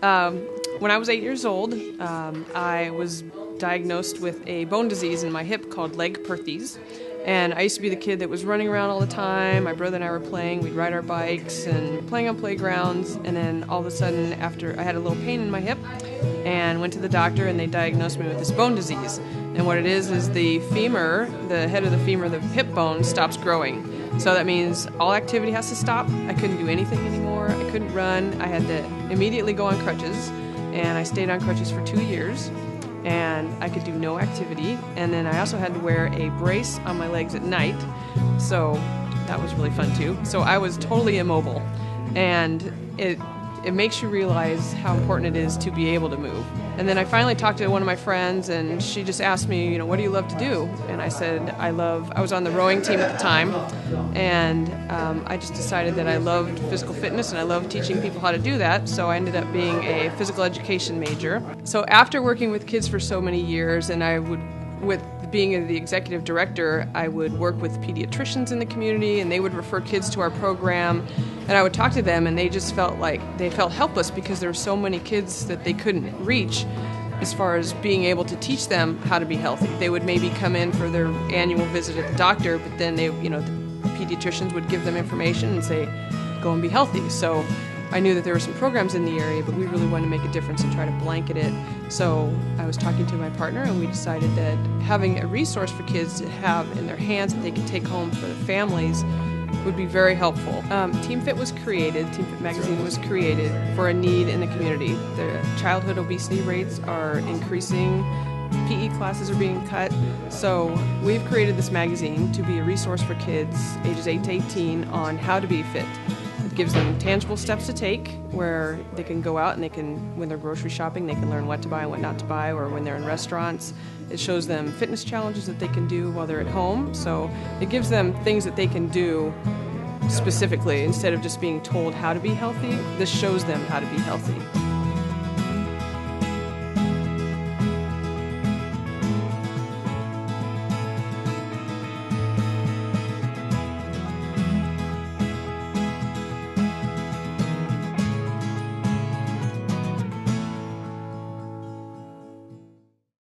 Um, when I was 8 years old, I was diagnosed with a bone disease in my hip called Legg-Perthes. And I used to be the kid that was running around all the time. My brother and I were playing. We'd ride our bikes and playing on playgrounds. And then all of a sudden, after I had a little pain in my hip and went to the doctor, and they diagnosed me with this bone disease. And what it is the femur, the head of the femur, the hip bone, stops growing. So that means all activity has to stop. I couldn't do anything anymore. I couldn't run. I had to immediately go on crutches. And I stayed on crutches for 2 years. And I could do no activity. And then I also had to wear a brace on my legs at night. So that was really fun too. So I was totally immobile. And it makes you realize how important it is to be able to move. And then I finally talked to one of my friends, and she just asked me, what do you love to do? And I said, I was on the rowing team at the time, and I just decided that I loved physical fitness and I loved teaching people how to do that, so I ended up being a physical education major. So after working with kids for so many years, and with being the executive director, I would work with pediatricians in the community, and they would refer kids to our program, and I would talk to them, and they just felt helpless because there were so many kids that they couldn't reach as far as being able to teach them how to be healthy. They would maybe come in for their annual visit at the doctor, but then the pediatricians would give them information and say, go and be healthy. So I knew that there were some programs in the area, but we really wanted to make a difference and try to blanket it. So I was talking to my partner, and we decided that having a resource for kids to have in their hands that they could take home for their families would be very helpful. Team Fit magazine was created for a need in the community. The childhood obesity rates are increasing. PE classes are being cut. So we've created this magazine to be a resource for kids ages 8 to 18 on how to be fit. It gives them tangible steps to take where they can go out and when they're grocery shopping, they can learn what to buy and what not to buy, or when they're in restaurants. It shows them fitness challenges that they can do while they're at home. So it gives them things that they can do specifically instead of just being told how to be healthy. This shows them how to be healthy.